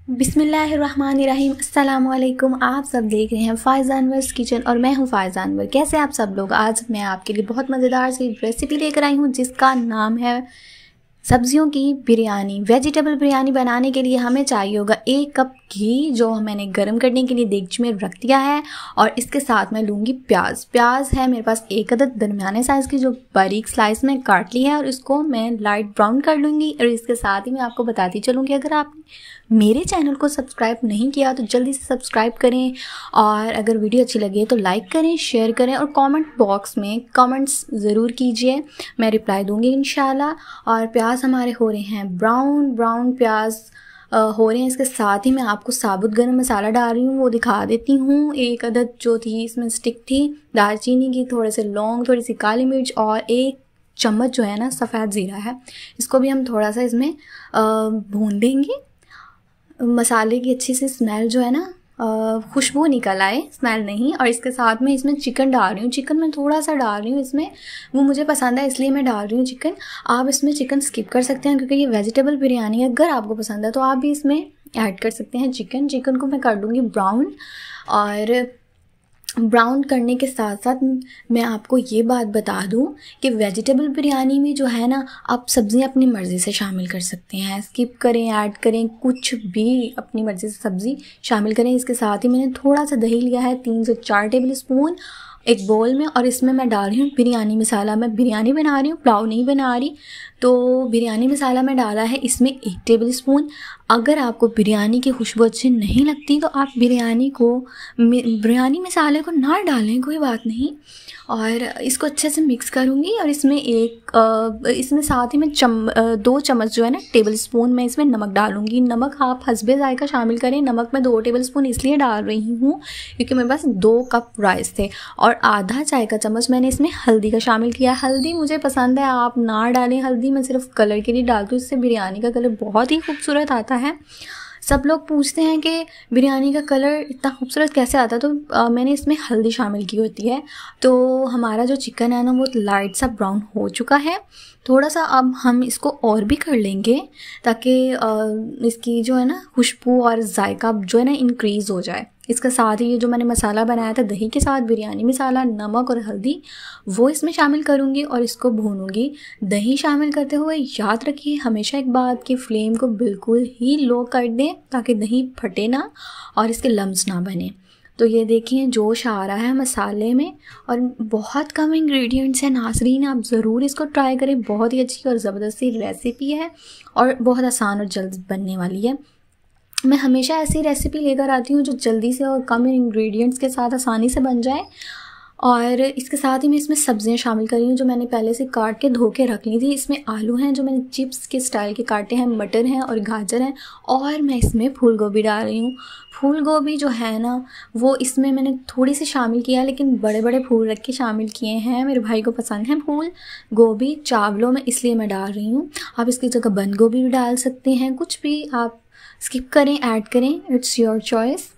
बिस्मिल्लाहिर्रहमानिर्रहीम। अस्सलाम वालेकुम। आप सब देख रहे हैं फ़ाइज़ अनवर्स किचन और मैं हूं फ़ाइज़ अनवर। कैसे आप सब लोग? आज मैं आपके लिए बहुत मज़ेदार सी रेसिपी लेकर आई हूं जिसका नाम है सब्जियों की बिरयानी। वेजिटेबल बिरयानी बनाने के लिए हमें चाहिए होगा 1 कप घी, जो मैंने गर्म करने के लिए देगची में रख दिया है। और इसके साथ मैं लूँगी प्याज है मेरे पास 1 अदद दरमियाने साइज़ की, जो बारीक स्लाइस में काट ली है, और इसको मैं लाइट ब्राउन कर लूँगी। और इसके साथ ही मैं आपको बताती चलूँगी, अगर आपने मेरे चैनल को सब्सक्राइब नहीं किया तो जल्दी से सब्सक्राइब करें, और अगर वीडियो अच्छी लगे तो लाइक करें, शेयर करें, और कमेंट बॉक्स में कमेंट्स ज़रूर कीजिए, मैं रिप्लाई दूंगी इंशाल्लाह। और प्याज हमारे हो रहे हैं ब्राउन प्याज हो रहे हैं। इसके साथ ही मैं आपको साबुत गरम मसाला डाल रही हूँ, वो दिखा देती हूँ। 1 अदद जो थी इसमें स्टिक थी दालचीनी की, थोड़े से लौंग, थोड़ी सी काली मिर्च, और 1 चम्मच जो है ना सफ़ेद ज़ीरा है। इसको भी हम थोड़ा सा इसमें भून देंगे। मसाले की अच्छी सी स्मेल जो है ना खुशबू निकल आए, स्मेल नहीं। और इसके साथ में इसमें चिकन डाल रही हूँ। चिकन मैं थोड़ा सा डाल रही हूँ इसमें, वो मुझे पसंद है इसलिए मैं डाल रही हूँ चिकन। आप इसमें चिकन स्किप कर सकते हैं क्योंकि ये वेजिटेबल बिरयानी है। अगर आपको पसंद है तो आप भी इसमें ऐड कर सकते हैं चिकन को मैं कर दूँगी ब्राउन। और ब्राउन करने के साथ साथ मैं आपको ये बात बता दूं कि वेजिटेबल बिरयानी में जो है ना, आप सब्ज़ियां अपनी मर्ज़ी से शामिल कर सकते हैं, स्किप करें, ऐड करें, कुछ भी अपनी मर्ज़ी से सब्ज़ी शामिल करें। इसके साथ ही मैंने थोड़ा सा दही लिया है, 3 से 4 टेबल स्पून एक बोल में, और इसमें मैं डाल रही हूँ बिरयानी मसाला। मैं बिरयानी बना रही हूँ, पुलाव नहीं बना रही, तो बिरयानी मसाला मैं डाला है इसमें 1 टेबल स्पून। अगर आपको बिरयानी की खुशबू अच्छी नहीं लगती तो आप बिरयानी मसाले को ना डालें, कोई बात नहीं। और इसको अच्छे से मिक्स करूँगी। और इसमें इसमें साथ ही मैं 2 चम्मच जो है ना टेबल स्पून मैं इसमें नमक डालूँगी। नमक आप हस्बे ज़ायका शामिल करें। नमक मैं 2 टेबल स्पून इसलिए डाल रही हूँ क्योंकि मेरे पास 2 कप राइस थे। और आधा चाय का चम्मच मैंने इसमें हल्दी का शामिल किया। हल्दी मुझे पसंद है, आप ना डालें हल्दी, मैं सिर्फ कलर के लिए डालती हूँ, इससे बिरयानी का कलर बहुत ही खूबसूरत आता है। सब लोग पूछते हैं कि बिरयानी का कलर इतना खूबसूरत कैसे आता है, तो मैंने इसमें हल्दी शामिल की होती है। तो हमारा जो चिकन है ना वो लाइट सा ब्राउन हो चुका है थोड़ा सा। अब हम इसको और भी कर लेंगे ताकि इसकी जो है ना खुशबू और जायका जो है ना इंक्रीज़ हो जाए। इसके साथ ही ये जो मैंने मसाला बनाया था दही के साथ, बिरयानी मसाला, नमक और हल्दी, वो इसमें शामिल करूँगी और इसको भूनूंगी। दही शामिल करते हुए याद रखिए हमेशा एक बात कि फ्लेम को बिल्कुल ही लो कर दें ताकि दही फटे ना और इसके लम्स ना बने। तो ये देखिए जोश आ रहा है मसाले में, और बहुत कम इंग्रेडिएंट्स हैं नाज़रीन, आप ज़रूर इसको ट्राई करें। बहुत ही अच्छी और ज़बरदस्ती रेसिपी है और बहुत आसान और जल्द बनने वाली है। मैं हमेशा ऐसी रेसिपी लेकर आती हूँ जो जल्दी से और कम इंग्रेडिएंट्स के साथ आसानी से बन जाए। और इसके साथ ही मैं इसमें सब्जियां शामिल कर रही हूँ जो मैंने पहले से काट के धो के रख ली थी। इसमें आलू हैं जो मैंने चिप्स के स्टाइल के काटे हैं, मटर हैं और गाजर हैं, और मैं इसमें फूल गोभी डाल रही हूँ। फूल गोभी जो है ना वो इसमें मैंने थोड़ी सी शामिल किया, लेकिन बड़े बड़े फूल रख के शामिल किए हैं। मेरे भाई को पसंद है फूल गोभी चावलों में, इसलिए मैं डाल रही हूँ। आप इसकी जगह बंद गोभी भी डाल सकते हैं, कुछ भी आप स्किप करें, ऐड करें, इट्स योर चॉइस।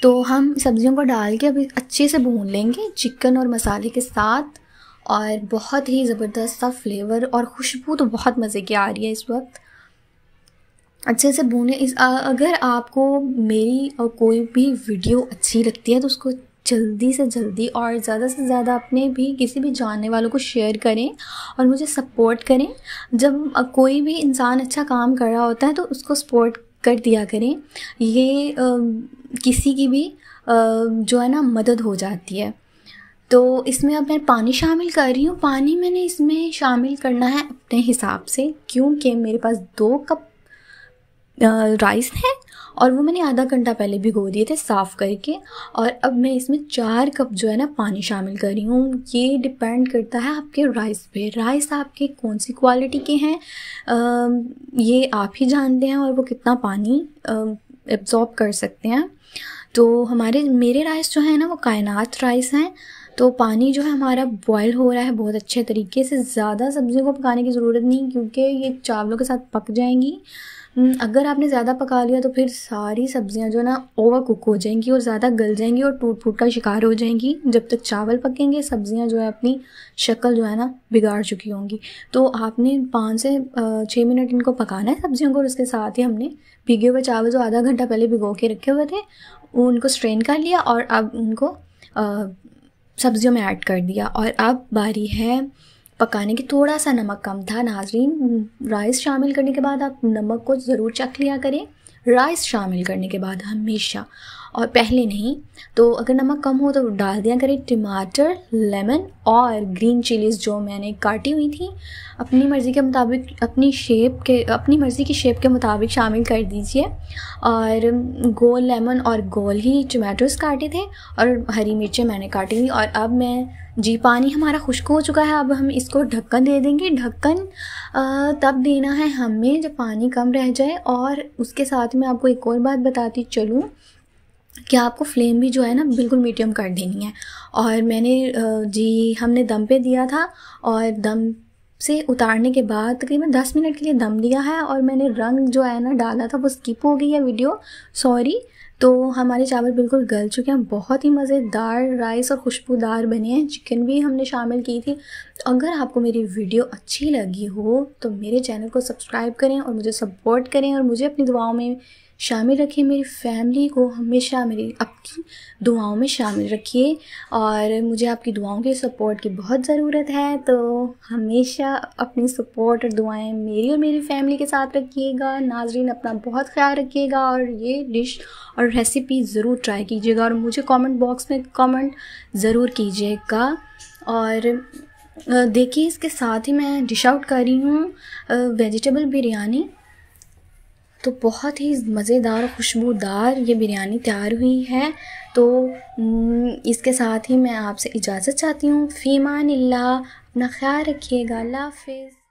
तो हम सब्जियों को डाल के अभी अच्छे से भून लेंगे चिकन और मसाले के साथ, और बहुत ही ज़बरदस्त सा फ्लेवर और खुशबू तो बहुत मज़े की आ रही है इस वक्त। अच्छे से भूने। अगर आपको मेरी और कोई भी वीडियो अच्छी लगती है तो उसको जल्दी से जल्दी और ज़्यादा से ज़्यादा अपने भी किसी भी जानने वालों को शेयर करें और मुझे सपोर्ट करें। जब कोई भी इंसान अच्छा काम कर रहा होता है तो उसको सपोर्ट कर दिया करें, ये किसी की भी जो है ना मदद हो जाती है। तो इसमें अब मैं पानी शामिल कर रही हूँ। पानी मैंने इसमें शामिल करना है अपने हिसाब से, क्योंकि मेरे पास 2 कप राइस है और वो मैंने आधा घंटा पहले भिगो दिए थे साफ़ करके। और अब मैं इसमें 4 कप जो है ना पानी शामिल कर रही हूँ। ये डिपेंड करता है आपके राइस पे, राइस आपके कौन सी क्वालिटी के हैं ये आप ही जानते हैं, और वो कितना पानी एब्जॉर्ब कर सकते हैं। तो मेरे राइस जो है ना वो कायनात राइस हैं। तो पानी जो है हमारा बॉयल हो रहा है बहुत अच्छे तरीके से। ज़्यादा सब्ज़ियों को पकाने की ज़रूरत नहीं क्योंकि ये चावलों के साथ पक जाएंगी। अगर आपने ज़्यादा पका लिया तो फिर सारी सब्जियां जो है ना ओवर कुक हो जाएंगी और ज़्यादा गल जाएंगी और टूट फूट का शिकार हो जाएंगी। जब तक चावल पकेंगे सब्जियां जो है अपनी शक्ल जो है ना बिगाड़ चुकी होंगी। तो आपने 5 से 6 मिनट इनको पकाना है सब्जियों को। और उसके साथ ही हमने भीगे हुए चावल जो आधा घंटा पहले भिगो के रखे हुए थे उनको स्ट्रेन कर लिया और अब उनको सब्जियों में ऐड कर दिया। और अब बारी है पकाने की। थोड़ा सा नमक कम था नाज़रीन। राइस शामिल करने के बाद आप नमक को ज़रूर चख लिया करें, राइस शामिल करने के बाद हमेशा, और पहले नहीं। तो अगर नमक कम हो तो डाल दिया करें। टमाटर, लेमन और ग्रीन चिलीज़ जो मैंने काटी हुई थी अपनी मर्ज़ी के मुताबिक, अपनी मर्ज़ी की शेप के मुताबिक शामिल कर दीजिए। और गोल लेमन और गोल ही टमाटोज़ काटे थे और हरी मिर्चें मैंने काटी थी। और अब पानी हमारा खुश्क हो चुका है। अब हम इसको ढक्कन दे देंगे। ढक्कन तब देना है हमें जब पानी कम रह जाए। और उसके साथ में आपको एक और बात बताती चलूँ कि आपको फ्लेम भी जो है ना बिल्कुल मीडियम कर देनी है। और हमने दम पे दिया था और दम से उतारने के बाद तकरीबन 10 मिनट के लिए दम दिया है। और मैंने रंग जो है ना डाला था वो स्किप हो गई है वीडियो, सॉरी। तो हमारे चावल बिल्कुल गल चुके हैं। बहुत ही मज़ेदार राइस और खुशबूदार बने हैं। चिकन भी हमने शामिल की थी। तो अगर आपको मेरी वीडियो अच्छी लगी हो तो मेरे चैनल को सब्सक्राइब करें और मुझे सपोर्ट करें और मुझे अपनी दुआओं में शामिल रखिए। मेरी फैमिली को हमेशा मेरी आपकी दुआओं में शामिल रखिए और मुझे आपकी दुआओं के सपोर्ट की बहुत ज़रूरत है। तो हमेशा अपनी सपोर्ट और दुआएं मेरी और मेरी फैमिली के साथ रखिएगा। नाज़रीन अपना बहुत ख्याल रखिएगा और ये डिश और रेसिपी ज़रूर ट्राई कीजिएगा और मुझे कमेंट बॉक्स में कमेंट ज़रूर कीजिएगा। और देखिए इसके साथ ही मैं डिश आउट कर रही हूँ वेजिटेबल बिरयानी। तो बहुत ही मज़ेदार और खुशबूदार ये बिरयानी तैयार हुई है। तो इसके साथ ही मैं आपसे इजाज़त चाहती हूँ। फ़ी अमानिल्लाह, अपना ख्याल रखिएगा। अल्लाह हाफ़िज़।